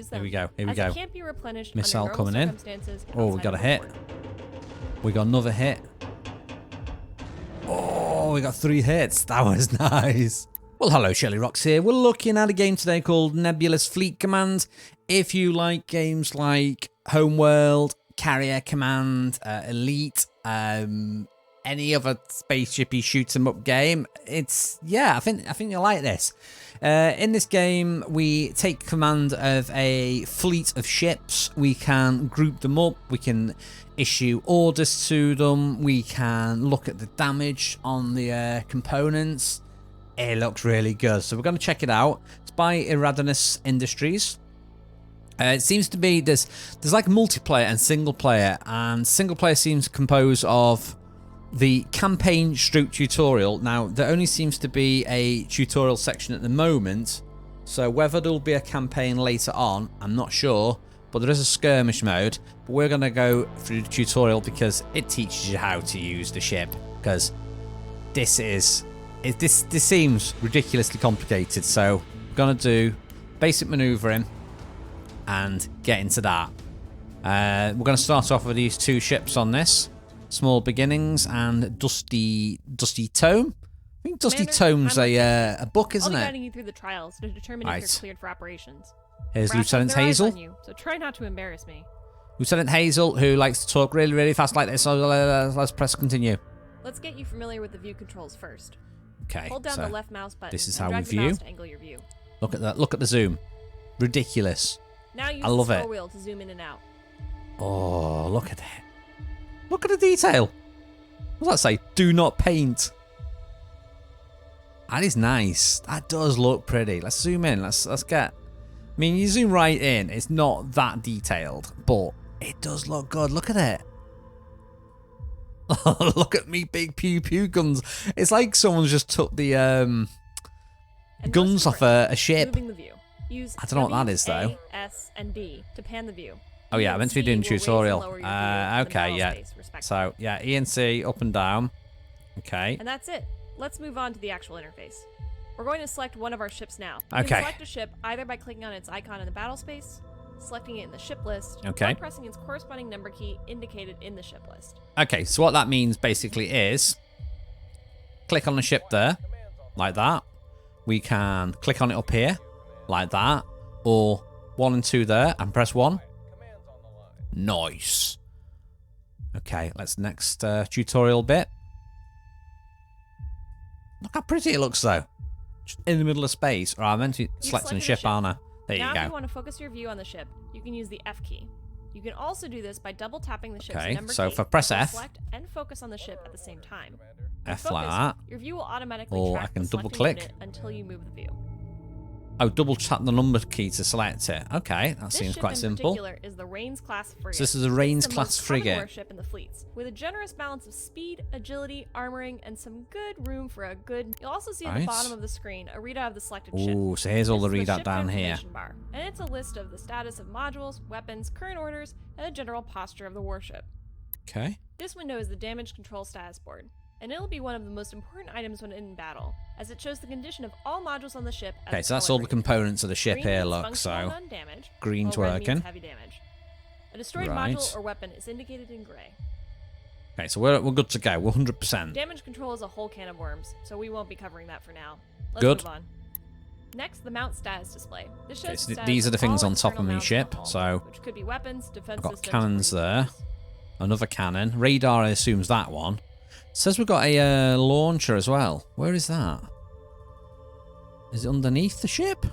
use them. Here we go. Here we as go. It can't be replenished Missile under normal coming in. circumstances Oh, we outside got a of the hit. port. We got another hit. Oh, we got 3 hits. That was nice. Well, hello, shirlierox here. We're looking at a game today called Nebulous Fleet Command. If you like games like Homeworld, Carrier Command, Elite, any other spaceshipy shoot 'em up game, I think you'll like this. In this game, we take command of a fleet of ships. We can group them up. We can issue orders to them. We can look at the damage on the components. It looks really good, so we're going to check it out. It's by Irradenous Industries. It seems to be there's like multiplayer and single player, and single player seems composed of the campaign stroke tutorial. Now there only seems to be a tutorial section at the moment, so whether there'll be a campaign later on, I'm not sure. But there is a skirmish mode. But we're gonna go through the tutorial because it teaches you how to use the ship. Because this seems ridiculously complicated. So we're gonna do basic maneuvering and get into that. We're gonna start off with these 2 ships on this. Small Beginnings and Dusty Tome. I think Dusty Tome's a book, isn't I'll be it? guiding you through the trials to determine if you're cleared for operations. Here's Brass Lieutenant has their eyes Hazel. on you, so try not to embarrass me. Lieutenant Hazel, who likes to talk really, really fast like this. So let's press continue. Let's get you familiar with the view controls first. Okay. Hold down so the left mouse button. this is and how we drag the view. mouse to angle your view. Look at that. Look at the zoom. Ridiculous. Now use I love the it. scroll wheel to zoom in and out. Oh, look at it. Look at the detail. What does that say? Do not paint. That is nice. That does look pretty. Let's zoom in. Let's get. I mean, you zoom right in. It's not that detailed, but it does look good. Look at it. Look at me, big pew pew guns. It's like someone's just took the guns off a ship. Moving the view. Use I don't know what that is though. A, S, and D to pan the view. Oh yeah, I meant to be doing tutorial. Okay, yeah. So yeah, E and C, up and down. Okay. And that's it. Let's move on to the actual interface. We're going to select one of our ships now. You Okay. can select a ship either by clicking on its icon in the battle space, selecting it in the ship list, Okay. or pressing its corresponding number key indicated in the ship list. Okay, so what that means basically is click on the ship there, like that. We can click on it up here, like that, or 1 and 2 there, and press 1. Nice. Okay, let's next tutorial bit. Look how pretty it looks though. Just in the middle of space. Or I meant to be selecting a ship, aren't I? There you now, go. if you want to focus your view on the ship, you can use the F key. You can also do this by double tapping the ship's Okay, number so key. if I press to F, select and focus on the ship at the same time. When F like focused, that. Your view will automatically Or track I can the double selecting click. unit until you move the view. Oh, double tap the number key to select it. Okay, that This seems ship quite in simple. particular is the Rains class frigate. So this is a Rains It's the class most common frigate. warship in the fleets, with a generous balance of speed, agility, armoring, and some good room for a good. You'll also see at the Right. bottom of the screen a readout of the selected ship. Ooh, so here's all the This is readout ship down here. information bar, and it's a list of the status of modules, weapons, current orders, and the general posture of the warship. Okay. This window is the damage control status board, and it'll be one of the most important items when in battle, as it shows the condition of all modules on the ship. As Okay, so that's all the components of the ship Green here, means look. functional So and undamaged, green's while red means working. heavy damage. A destroyed Right. module or weapon is indicated in gray. Okay, so we're good to go. We're 100%. Damage control is a whole can of worms, so we won't be covering that for now. Let's Good. move on. Next, the mount status display. This shows Okay, so the status these are the of things all on top of external my mounts ship. on hull, So which could be weapons, defense I've got systems, cannons or there. utilities. Another cannon. Radar, I assume, is that one. It says we've got a launcher as well. Where is that? Is it underneath the ship? Do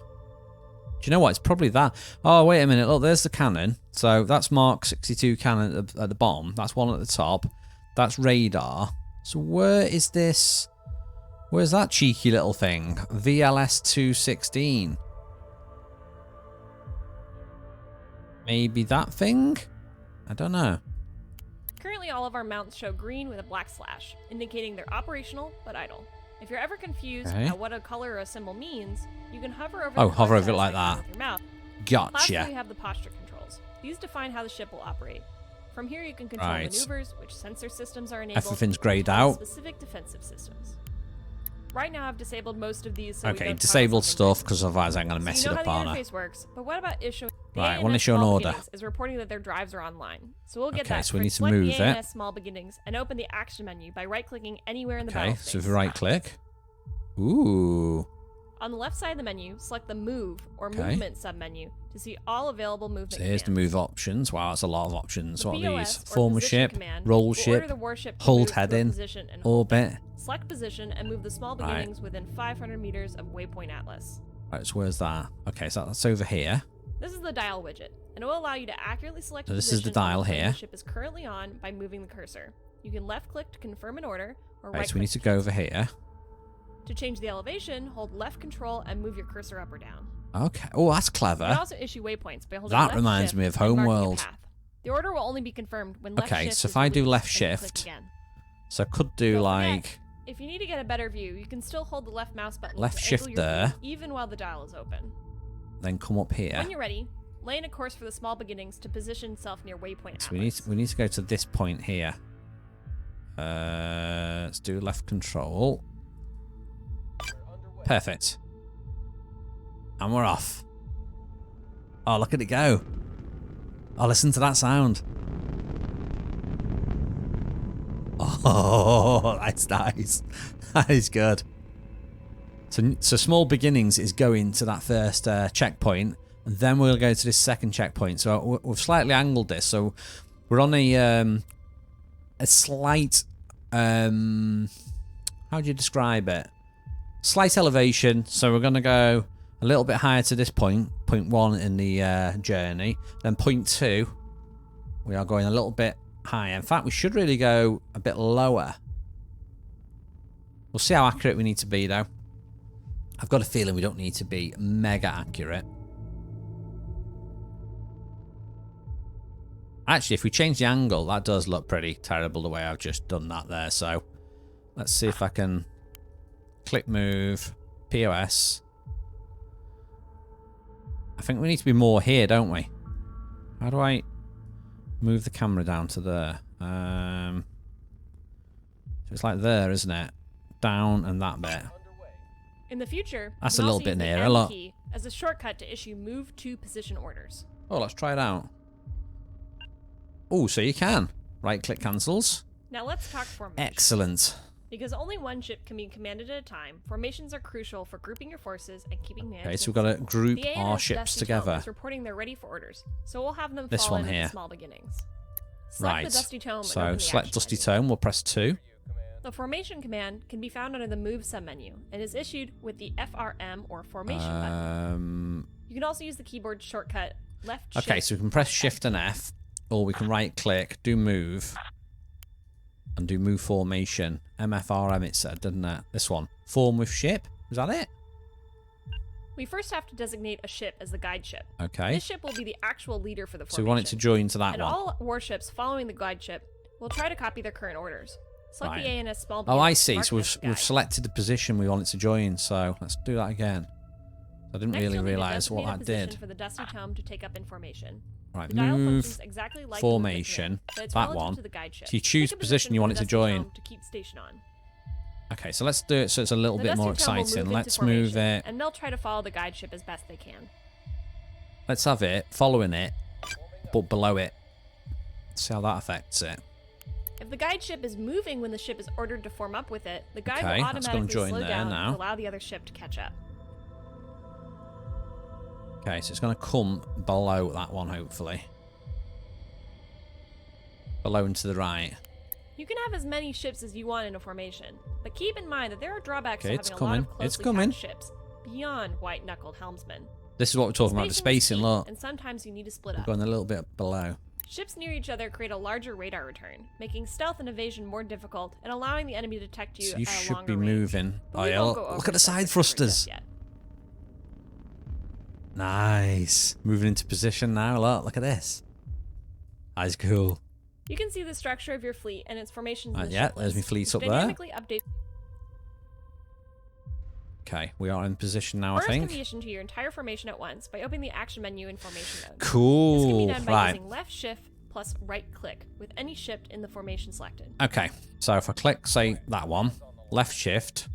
you know what? It's probably that. Oh, wait a minute. Look, there's the cannon. So that's Mark 62 cannon at the bottom. That's one at the top. That's radar. So where is this? Where's that cheeky little thing? VLS 216. Maybe that thing? I don't know. Currently, all of our mounts show green with a black slash, indicating they're operational but idle. If you're ever confused Okay. at what a color or a symbol means, you can hover over Oh, the hover color over it like icon that. with your mouse. Gotcha. Lastly, we have the posture controls. These define how the ship will operate. From here, you can control Right. maneuvers, which sensor systems are enabled, Everything's and grayed control out. specific defensive systems. Right now I've disabled most of these so we Okay, don't disabled toggle something stuff because otherwise I'm going to mess so you it know up, how aren't the I? interface works, but what about issuing? The Right, I want to ANS show an Small order. Beginnings is reporting that their drives are online. So we'll get Okay, that. so we need to Select move the it. ANS Small Beginnings and open the action menu by right-clicking anywhere in the Okay, battlespace. so if we right click. Ooh. On the left side of the menu, select the Move or Okay. Movement submenu to see all available movement So here's the commands. move options. Wow, that's a lot of options. The What are POS, these? or Form a position ship, command, roll will order ship, the warship to hold move to a heading, position and hold orbit. it. Select position and move the small Right. beginnings within 500 meters of Waypoint Atlas. Right, so where's that? Okay, so that's over here. This is the dial widget, and it will allow you to accurately select So the this is the position on dial plane here. the ship is currently on by moving the cursor. You can left-click to confirm an order, or Right, right-click so we need to go over here. To change the elevation, hold left control and move your cursor up or down. Okay. Oh, that's You can clever. also issue waypoints by holding That left reminds shift me of and marking a Homeworld. path. The order will only be confirmed when left Okay, shift so is if I do released left and you click shift, again. so I could do Don't like... forget, if you need to get a better view, you can still hold the left mouse button Left to shift angle your there. view even while the dial is open. Then come up here. When you're ready, lay in a course for the small beginnings to position itself near Waypoint So Atlas. we need to go to this point here. Let's do left control. Perfect. And we're off. Oh, look at it go. Oh, listen to that sound. Oh, that's nice. That is good. So small beginnings is going to that first checkpoint, and then we'll go to this second checkpoint. So we've slightly angled this, so we're on a slight how do you describe it? Slight elevation. So we're going to go a little bit higher to this point, point 1 in the journey. Then point 2, we are going a little bit higher. In fact, we should really go a bit lower. We'll see how accurate we need to be, though. I've got a feeling we don't need to be mega accurate. Actually, if we change the angle, that does look pretty terrible the way I've just done that there. So let's see if I can click move, POS. I think we need to be more here, don't we? How do I move the camera down to there? So it's like there, isn't it? Down and that bit. In the future, That's you a can little also bit use the nearer, M look. key as a shortcut to issue move to position orders. Oh, let's try it out. Oh, so you can. Right click cancels. Now let's talk formation. Excellent. Because only one ship can be commanded at a time, formations are crucial for grouping your forces and keeping management. Okay, so we've got to group the our ANS ships Dusty together. Tome is reporting they're ready for orders, so we'll have them This fall one in at here. the small beginnings. Select Right. the Dusty Tome and So open the select action Dusty menu. Tome. We'll press 2. The formation command can be found under the Move submenu and is issued with the FRM or formation button. You can also use the keyboard shortcut left Okay, shift. so we can press Shift and F, or we can right click, do move, and do move formation. MFRM it said, didn't it? This one. Form with ship. Is that it? We first have to designate a ship as the guide ship. Okay. This ship will be the actual leader for the formation. So we want it to join to that and one. all warships following the guide ship will try to copy their current orders. Select Right. the ANS small Oh, I beginnings, see. mark So it as the we've guide. selected the position we want it to join. So let's do that again. I didn't Next, really you'll need to realise what designate a that position did. For the Dusty Tome to take up information. Right, The dial move, functions exactly like the movement formation, command, but it's that relative one. to the guide ship. So you choose Pick a position you for want the it to Dusty join. Tome to keep station on. Okay, so let's do it so it's a little The bit more Dusty Tome will exciting. move into Let's move formation, it. and they'll try to follow the guide ship as best they can. Let's have it following it, but below it. See how that affects it. If the guide ship is moving when the ship is ordered to form up with it, the guide Okay, will let's go and automatically join slow there down now. to allow the other ship to catch up. Okay, so it's going to come below that one, hopefully. Below and to the right. You can have as many ships as you want in a formation, but keep in mind that there are drawbacks Okay, to it's having a lot of coming. It's closely coming. packed ships beyond white-knuckled helmsmen. This is what we're talking about, the Spacing is spacing, key, look. and sometimes you need to split We're up. going a little bit below. Ships near each other create a larger radar return, making stealth and evasion more difficult and allowing the enemy to detect you So you at a should longer be range. moving. But Oh, we yeah, won't go look over at the this side just thrusters. yet. Nice. Moving into position now, look at this. That is cool. You can see the structure of your fleet and its formations in the Yeah, ship there's my list, fleet which up there. dynamically updates Okay, we are in position now, I orders can think. be issued to your entire formation at once by opening the action menu in formation mode. This can Cool. be done by Right. using left shift plus right click with any ship in the formation selected. Okay, so if I click, say, that one, left shift,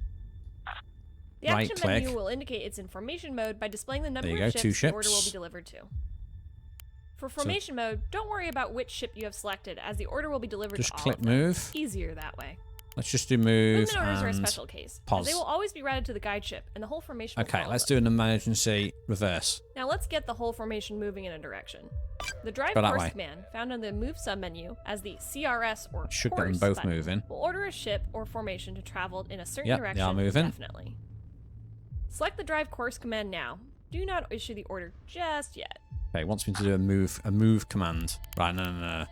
The right action click. menu will indicate it's in formation mode by displaying the number There you of go, ships 2 the order will ships. be delivered to. For formation mode, don't worry about which ship you have selected, as the order will be delivered Just to all click of them. move. Easier that way. Let's just do move Movement orders are a and special case, pause. as they will always be routed to the guide ship, and the whole formation will Okay, follow let's them. do an emergency reverse. Now let's get the whole formation moving in a direction. The drive Go that course way. command, found on the move submenu as the CRS or Should get course them both button, moving. will order a ship or formation to travel in a certain Yep, they direction are moving. indefinitely. Select the drive course command now. Do not issue the order just yet. Okay, it wants me to do a move command. Right, no.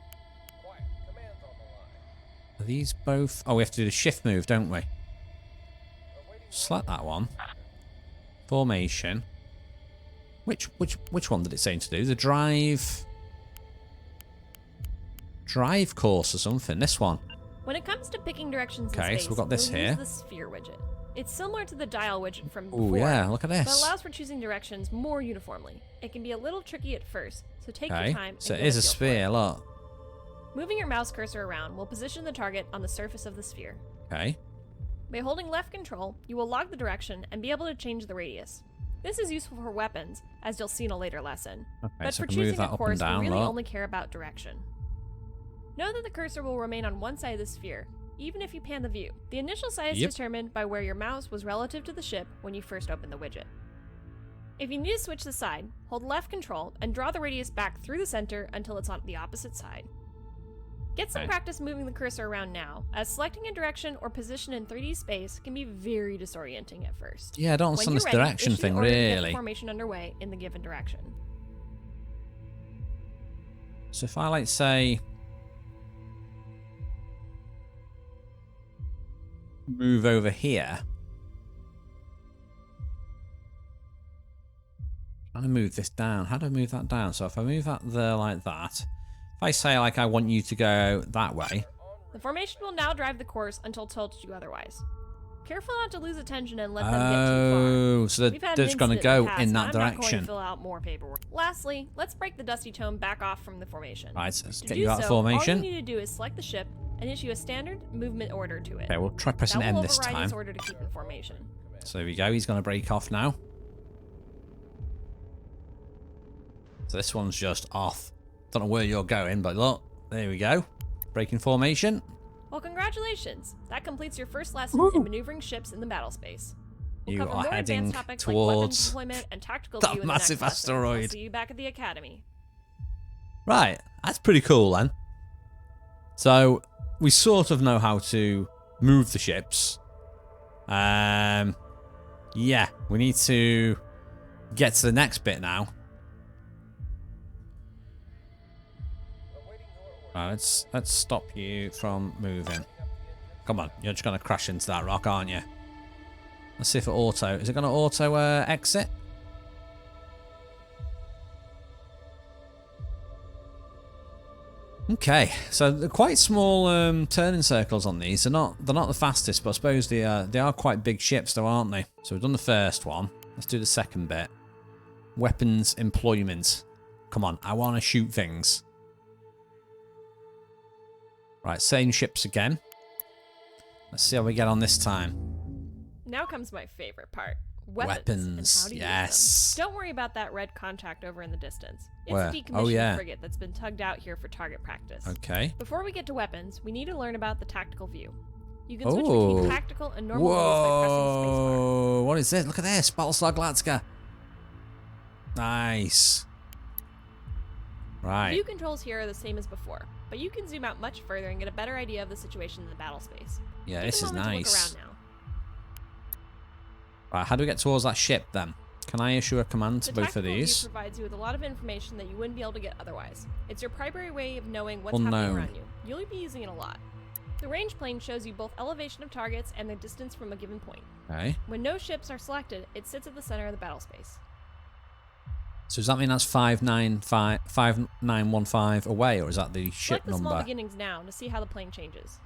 Are these both? Oh, we have to do the shift move, don't we? Select that one. Formation. Which one did it say to do? The drive course or something. This one. When it comes to picking directions in Okay, space, so we've got this you'll here. use the sphere widget. It's similar to the dial widget from Oh before, yeah, look at but this. allows for choosing directions more uniformly. It can be a little tricky at first, so take your Okay, time. so and it get is a feel for sphere. it. Look. Moving your mouse cursor around will position the target on the surface of the sphere. Okay. By holding left control, you will log the direction and be able to change the radius. This is useful for weapons, as you'll see in a later lesson. Okay, But so for I can move choosing that a up and course, down. we really Look. only care about direction. Know that the cursor will remain on one side of the sphere, even if you pan the view. The initial side is Yep. determined by where your mouse was relative to the ship when you first opened the widget. If you need to switch the side, hold left control and draw the radius back through the center until it's on the opposite side. Get some Okay. practice moving the cursor around now, as selecting a direction or position in 3D space can be very disorienting at first. Yeah, I don't When understand you're this ready, direction issue the thing order to get the really. formation underway in the given direction. So if I like say move over here. I'm gonna move this down. How do I move that down? So if I move that there like that, if I say like I want you to go that way. The formation will now drive the course until told to do otherwise. Careful not to lose attention and let them get too Oh, so far. they're, We've had they're an just gonna incident go the past, in and that I'm not going to direction. fill out more paperwork. Lastly, let's break the dusty tone back off from the formation. Right, so let's To get do you out of so, all you formation. need to do is select the ship and issue a standard movement order to it. Okay, we'll try pressing That will N this override time. his order to keep in formation. So there we go. He's gonna break off now. So this one's just off. Don't know where you're going, but look, there we go. Breaking formation. Well, congratulations! That completes your first lesson in maneuvering ships in the battle space. We'll You cover are more heading advanced topics like weapons towards deployment and tactical that view in the next massive lesson. I'll asteroid. see you back at the academy. Right, that's pretty cool then. So we sort of know how to move the ships. Yeah, we need to get to the next bit now. Right, let's stop you from moving. Come on, you're just gonna crash into that rock, aren't you? Let's see if it auto. Is it gonna auto exit? Okay, so they're quite small turning circles on these. They're not the fastest, but I suppose they are quite big ships, though, aren't they? So we've done the first one. Let's do the second bit. Weapons employment. Come on, I want to shoot things. Right, same ships again. Let's see how we get on this time. Now comes my favorite part. Weapons. Weapons, And how to yes. use them. Don't worry about that red contact over in the distance. It's Where? a decommissioned Oh, yeah. frigate that's been tugged out here for target practice. Okay. Before we get to weapons, we need to learn about the tactical view. You can switch Oh. between tactical and normal modes by pressing spacebar. Whoa! What is this? Look at this. Battlestar Galactica. Nice. Right. View controls here are the same as before, but you can zoom out much further and get a better idea of the situation in the battle space. Yeah, Take this a is moment to nice. look around now. Right, how do we get towards that ship then? Can I issue a command to The both of tactical view these? provides you with a lot of information that you wouldn't be able to get otherwise. It's your primary way of knowing what's happening Unknown. around you. You'll be using it a lot. The range plane shows you both elevation of targets and their distance from a given point. Okay. When no ships are selected, it sits at the center of the battle space. So does that mean that's 5915 away, or is that the ship Select the small number? beginnings now to see how the plane changes.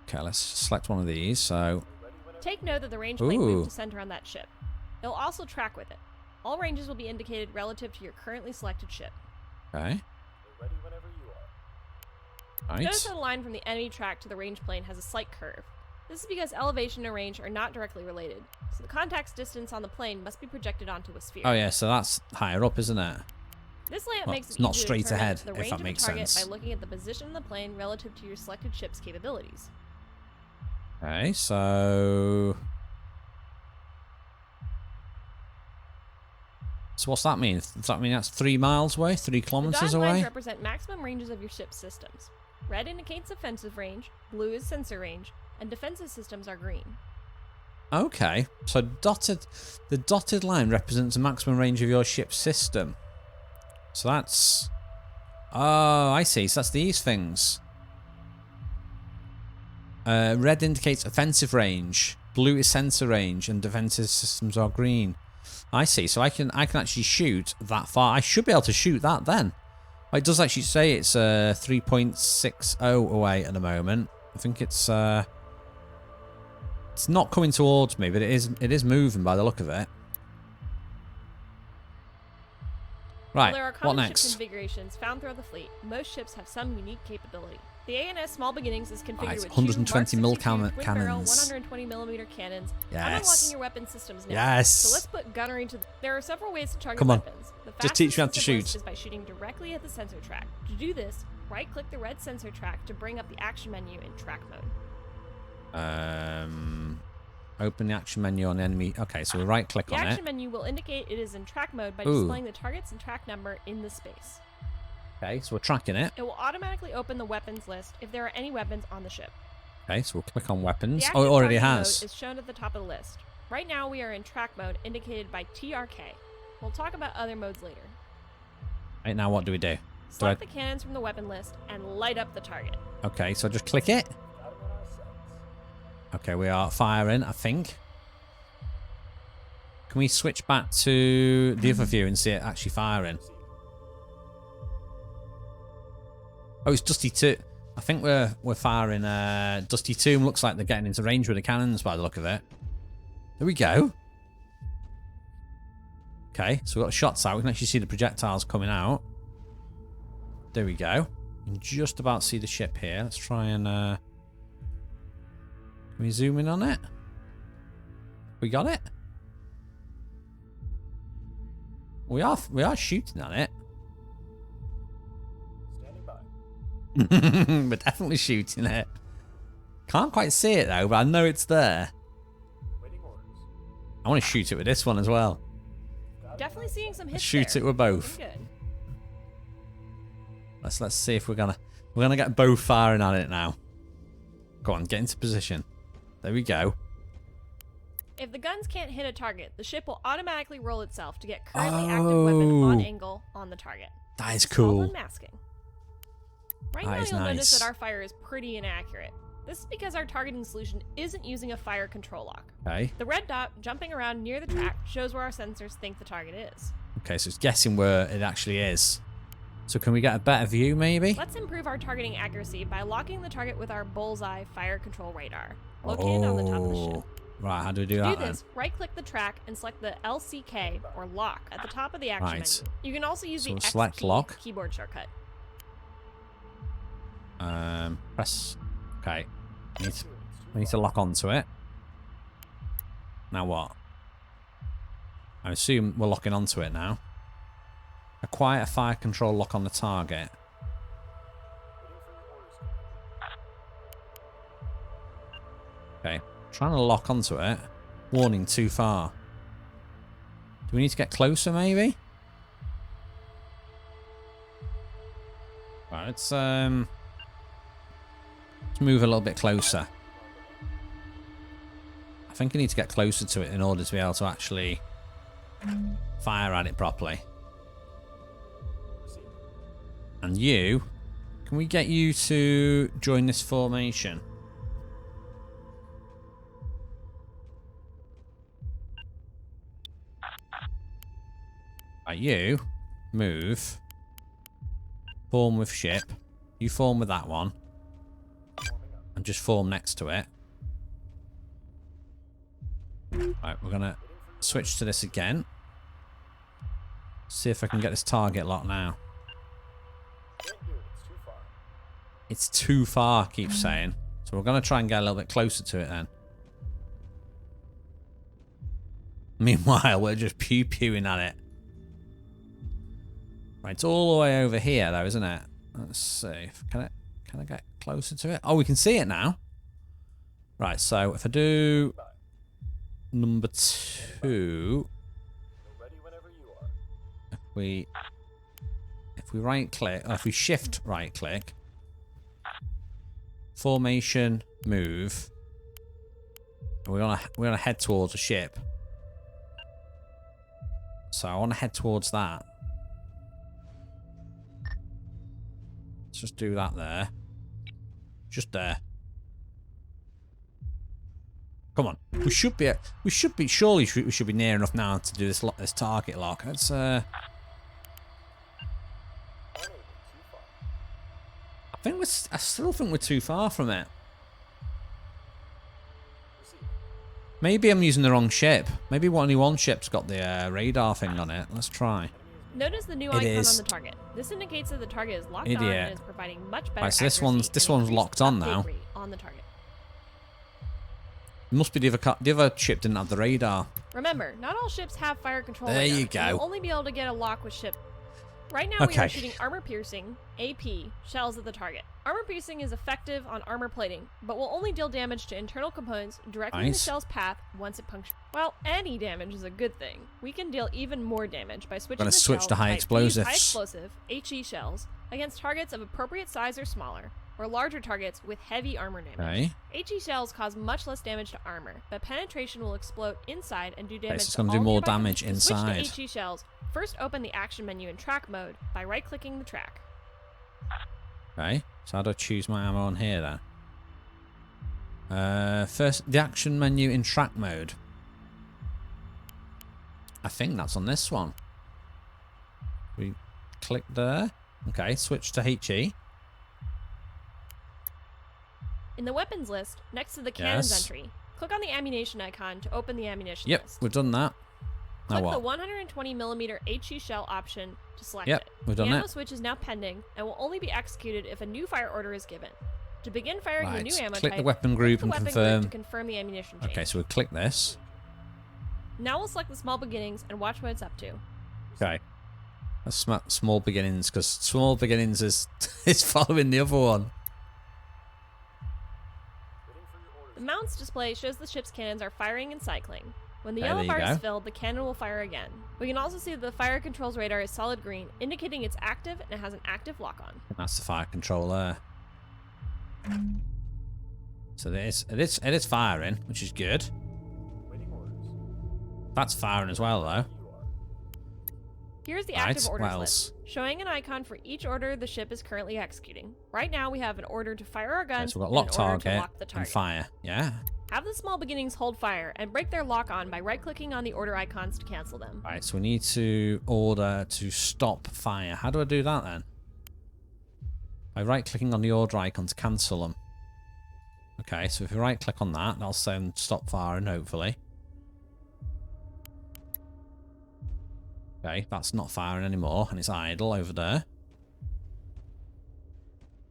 Okay, let's select one of these. So, Take note that the range plane Ooh. moves to center on that ship. It'll also track with it. All ranges will be indicated relative to your currently selected ship. okay. Notice Right. how the line from the enemy track to the range plane has a slight curve. This is because elevation and range are not directly related, so the contact distance on the plane must be projected onto a sphere. Oh yeah, so that's higher up, isn't it? This layout Well, makes it's it not easier straight to determine ahead, the if range that of a makes target sense. by looking at the position of the plane relative to your selected ship's capabilities. Okay, so... So what's that mean? Does that mean that's 3 miles away? 3 The kilometers dotted lines away? represent maximum ranges of your ship's systems. Red indicates offensive range, blue is sensor range, and defensive systems are green. Okay, so the dotted line represents the maximum range of your ship's system. So that's... Oh, I see. So that's these things. Red indicates offensive range, blue is sensor range, and defensive systems are green. I see. So I can actually shoot that far. I should be able to shoot that then. It does actually say it's 3.60 away at the moment. I think it's not coming towards me, but it is moving by the look of it. Right, While there are what common next? ship configurations found throughout the fleet, most ships have some unique capability. The ANS Small Beginnings is configured Right, with 120 two mil Mark 62 twin-barrel cannons. 120mm cannons. Yes. I'm unlocking your weapon systems now. Yes. So let's put gunnery to... There are several ways to target Come on. weapons. The Just teach me how to fastest and simplest shoot. is by shooting directly at the sensor track. To do this, right-click the red sensor track to bring up the action menu in track mode. Open the action menu on enemy. Okay, so we right click The on action it. menu will indicate it is in track mode by Ooh. displaying the targets and track number in the space. Okay, so we're tracking it. It will automatically open the weapons list if there are any weapons on the ship. Okay, so we'll click on weapons. The Oh, it active already targeting has. mode is shown at the top of the list. Right now we are in track mode indicated by TRK. We'll talk about other modes later. Right, now what do we do? Select the cannons from the weapon list and light up the target. Okay, so just click it. Okay, we are firing, I think. Can we switch back to the other view and see it actually firing? Oh, it's Dusty 2. I think we're firing Dusty 2. Looks like they're getting into range with the cannons by the look of it. There we go. Okay, so we've got shots out. We can actually see the projectiles coming out. There we go. You can just about see the ship here. Let's try and... Can we zoom in on it? We got it? We are shooting at it. We're definitely shooting it. Can't quite see it though, but I know it's there. I want to shoot it with this one as well. Definitely seeing some hits Shoot there. it with both. Pretty good. Let's see if we're gonna get both firing at it now. Go on, get into position. There we go. If the guns can't hit a target, the ship will automatically roll itself to get currently active weapon on angle on the target. That is It's called cool. unmasking. Right now That is you'll notice nice. that our fire is pretty inaccurate. This is because our targeting solution isn't using a fire control lock. Okay. The red dot jumping around near the track shows where our sensors think the target is. Okay, so it's guessing where it actually is. So can we get a better view, maybe? Let's improve our targeting accuracy by locking the target with our bullseye fire control radar, located on the top of the ship. Right, how do we do To that do then? this, right-click the track and select the LCK, or lock, at the top of the action Right. menu. You can also use So the we'll X select key lock. keyboard shortcut. Press. Okay. We need to lock onto it. Now what? I assume we're locking onto it now. Acquire a fire control lock on the target. Okay. Trying to lock onto it. Warning, too far. Do we need to get closer, maybe? Right, let's move a little bit closer. I think I need to get closer to it in order to be able to actually fire at it properly. And you, can we get you to join this formation? Right, you move. Form with ship. You form with that one. And just form next to it. Right, we're gonna switch to this again. See if I can get this target locked now. It's too far, keeps saying. So So we're going to try and get a little bit closer to it then. Meanwhile, we're just pew-pewing at it. Right, it's all the way over here though, isn't it? Let's see. Can I get closer to it? Oh, we can see it now. Right, so if I do number 2, if we right click, or if we shift right click, formation, move, and we're gonna head towards a ship. So I want to head towards that. Let's just do that there. Just there. Come on. We should be surely we should be near enough now to do this target lock. Let's I still think we're too far from it. Maybe I'm using the wrong ship. Maybe only one ship's got the radar thing on it. Let's try. Notice the new icon on the target. This indicates that the target is locked on and is providing much better accuracy. So this one's locked on now. On the target. It must be the other ship didn't have the radar. Remember, not all ships have fire control radar. There you go. You'll only be able to get a lock with ship. Right now we are shooting armor-piercing, AP, shells at the target. Armor-piercing is effective on armor plating, but will only deal damage to internal components directly in the shell's path once it punctures. Well, any damage is a good thing. We can deal even more damage by switching to high explosives. High explosive, HE shells, against targets of appropriate size or smaller, or larger targets with heavy armor damage. HE shells cause much less damage to armor, but penetration will explode inside and do damage it's going to do more damage inside. To switch to HE shells, first open the action menu in track mode by right-clicking the track. Okay, so how do I choose my ammo on here then? First, the action menu in track mode. I think that's on this one. We click there. Okay, switch to HE. In the weapons list, next to the cannons entry, click on the ammunition icon to open the ammunition list. Yep, we've done that. Click the 120mm HE shell option to select it. Yep, we've done it. The ammo it. switch is now pending and will only be executed if a new fire order is given. To begin firing the new ammo click type, the weapon group and confirm. To confirm the ammunition change. Okay, so we'll click this. Now we'll select the small beginnings and watch what it's up to. Okay. That's small beginnings, because small beginnings is following the other one. The mounts display shows the ship's cannons are firing and cycling. When the yellow bar is filled, the cannon will fire again. We can also see that the fire controls radar is solid green, indicating it's active and it has an active lock-on. That's the fire control there. So it is firing, which is good. That's firing as well, though. Here's the active orders list, showing an icon for each order the ship is currently executing. Right now, we have an order to fire our gun, so we've got lock target, the target and fire. Yeah. Have the small beginnings hold fire and break their lock on by right-clicking on the order icons to cancel them. Right, so we need to order to stop fire. How do I do that then? By right-clicking on the order icon to cancel them. Okay, so if you right-click on that, that'll send stop firing, hopefully. Okay, that's not firing anymore, and it's idle over there.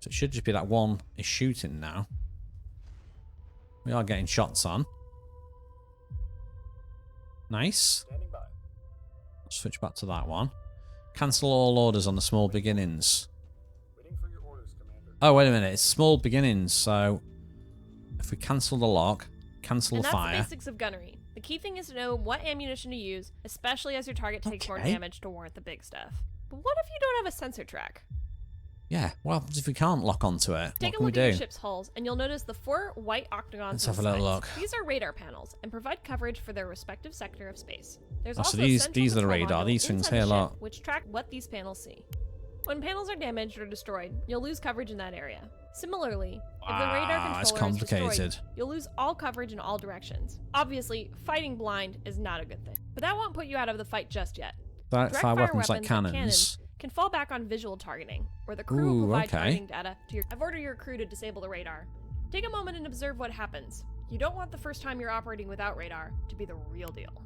So it should just be that one is shooting now. We are getting shots on. Nice. Switch back to that one. Cancel all orders on the small beginnings. Oh, wait a minute. It's small beginnings, so if we cancel the lock, cancel the fire. That's the basics of gunnery. The key thing is to know what ammunition to use, especially as your target takes more damage to warrant the big stuff. But what if you don't have a sensor track? Yeah, what happens if we can't lock onto it? Take what can a look we do? at your ship's hulls, and you'll notice the 4 white octagons. Let's have a little look. These are radar panels, and provide coverage for their respective sector of space. There's so also these are the radar. These things here, look. Which track what these panels see. When panels are damaged or destroyed, you'll lose coverage in that area. Similarly, if the radar controller is destroyed, you'll lose all coverage in all directions. Obviously, fighting blind is not a good thing, but that won't put you out of the fight just yet. Direct fire weapons like cannons can fall back on visual targeting, where the crew will provide targeting data to your. I've ordered your crew to disable the radar. Take a moment and observe what happens. You don't want the first time you're operating without radar to be the real deal.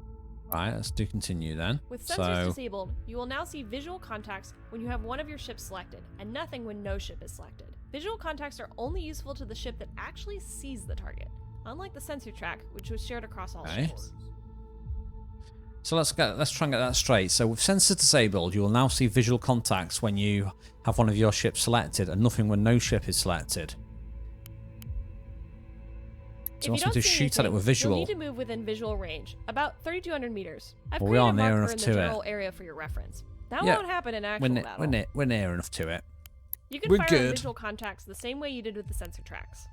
Right, let's do continue then. With sensors disabled, you will now see visual contacts when you have one of your ships selected, and nothing when no ship is selected. Visual contacts are only useful to the ship that actually sees the target, unlike the sensor track, which was shared across all ships. So let's try and get that straight. So with sensors disabled, you will now see visual contacts when you have one of your ships selected, and nothing when no ship is selected. So once we do shoot at it with visual. You'll need to move within visual range, about 3,200 meters. I've Well, we are created a near marker enough in the to general it. area for your reference. That won't happen in actual battle. We're near enough to it. You can fire on visual contacts the same way you did with the sensor tracks.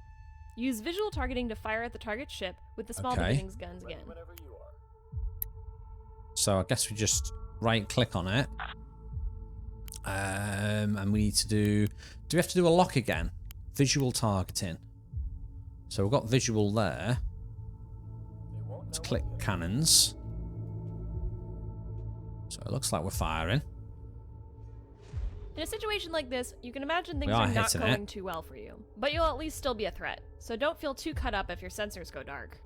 Use visual targeting to fire at the target ship with the small beginnings guns again. So I guess we just right click on it. And we need to do we have to do a lock again? Visual targeting. So we've got visual there. Let's click cannons. So it looks like we're firing. In a situation like this, you can imagine things are not going too well for you, but you'll at least still be a threat, so don't feel too cut up if your sensors go dark.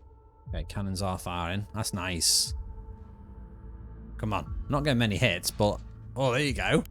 Okay, cannons are firing. That's nice. Come on. Not getting many hits, but... Oh, there you go.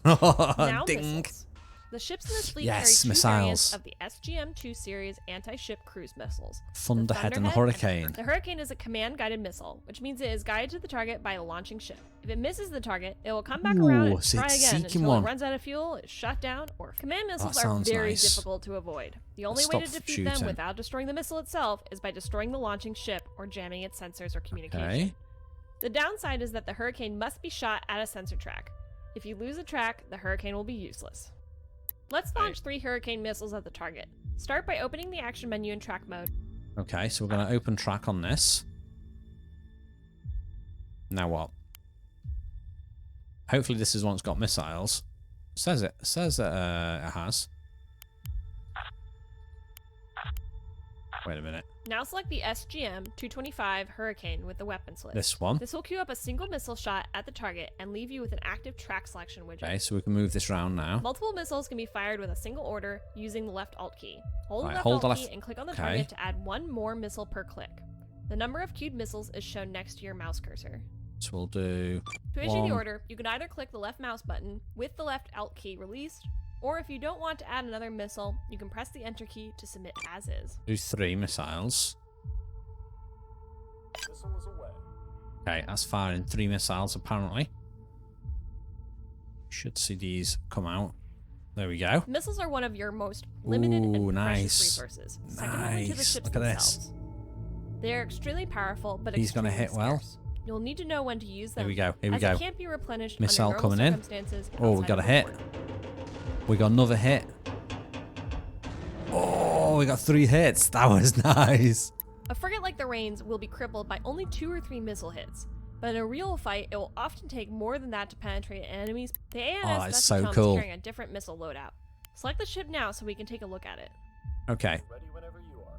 Now ding. Missiles. The ships in this fleet Yes, carry two missiles. variants of the SGM-2 series anti-ship cruise missiles. Thunderhead and the Hurricane. The Hurricane is a command-guided missile, which means it is guided to the target by a launching ship. If it misses the target, it will come back around and try again until it runs out of fuel, is shot down, or command missiles are very difficult to avoid. The only way to defeat them without destroying the missile itself is by destroying the launching ship or jamming its sensors or communication. Okay. The downside is that the Hurricane must be shot at a sensor track. If you lose a track, the Hurricane will be useless. Let's launch 3 Hurricane missiles at the target. Start by opening the action menu in track mode. Okay, so we're going to open track on this. Now what? Hopefully this is one that's got missiles. Says it has. Wait a minute. Now select the SGM-225 Hurricane with the weapons list. This one. This will queue up a single missile shot at the target and leave you with an active track selection widget. Okay, so we can move this around now. Multiple missiles can be fired with a single order using the left Alt key. Hold the left Alt key and click on the target to add 1 more missile per click. The number of queued missiles is shown next to your mouse cursor. So we'll do To issue the order, you can either click the left mouse button with the left Alt key released, or if you don't want to add another missile, you can press the Enter key to submit as is. Do 3 missiles. Okay, that's firing 3 missiles apparently. Should see these come out. There we go. Missiles are one of your most limited and precious resources, second only to the ships themselves. They are extremely powerful, but he's going to hit well. You'll need to know when to use them. Here we go. Here we as go. It can't be replenished Missile under coming in. Oh, we got a hit. We got another hit. Oh, we got 3 hits. That was nice. A frigate like the Rains will be crippled by only 2 or 3 missile hits, but in a real fight, it will often take more than that to penetrate enemies. The ANS is so cool. Carrying a different missile loadout. Select the ship now so we can take a look at it. Okay.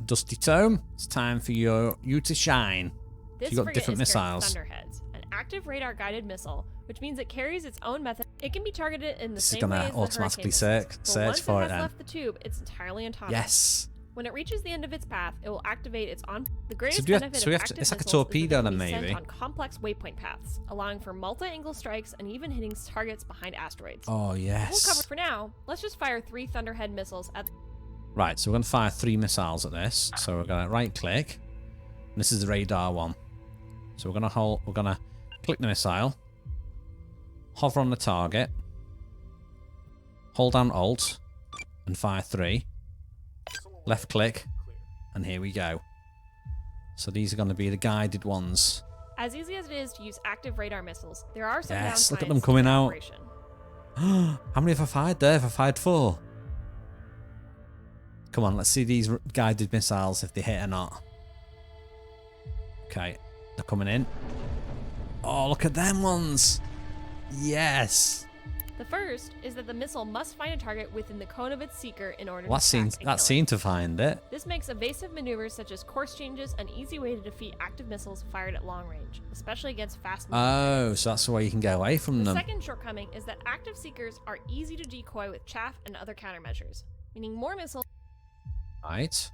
Dusty Tome, it's time for you to shine. This so you got different missiles. Thunderheads, an active radar-guided missile, which means it carries its own method. It can be targeted in the same way as the Hurricane automatically missiles. search for it then. Once it has left the tube, it's entirely autonomous. Yes. When it reaches the end of its path, it will activate its The greatest benefit of active it's like a missiles torpedo is that then they can be maybe. sent on complex waypoint paths, allowing for multi-angle strikes and even hitting targets behind asteroids. Oh yes. We'll cover for now. Let's just fire 3 Thunderhead missiles at. Right, so we're going to fire 3 missiles at this. So we're going to right click. And this is the radar one. So we're going to click the missile. Hover on the target. Hold down Alt and fire 3. Left click. And here we go. So these are going to be the guided ones. As easy as it is to use active radar missiles, there are some Yes, downsides look at them coming out. operation. How many have I fired there? Have I fired 4? Come on, let's see these guided missiles if they hit or not. Okay, they're coming in. Oh, look at them ones. Yes. The first is that the missile must find a target within the cone of its seeker in order Well, to that seemed to find it. This makes evasive maneuvers such as course changes an easy way to defeat active missiles fired at long range, especially against fast moving. Oh, so that's the way you can get away from them. The second shortcoming is that active seekers are easy to decoy with chaff and other countermeasures, meaning more missiles. Right.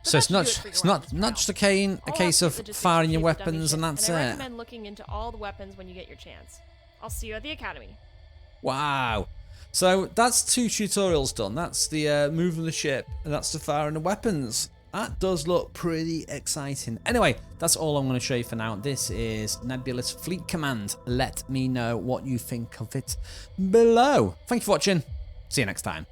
So it's not just a case of firing your weapons and that's I it. recommend looking into all the weapons when you get your chance. I'll see you at the academy. Wow. So that's 2 tutorials done. That's the moving the ship, and that's the firing the weapons. That does look pretty exciting. Anyway, that's all I'm going to show you for now. This is Nebulous Fleet Command. Let me know what you think of it below. Thank you for watching. See you next time.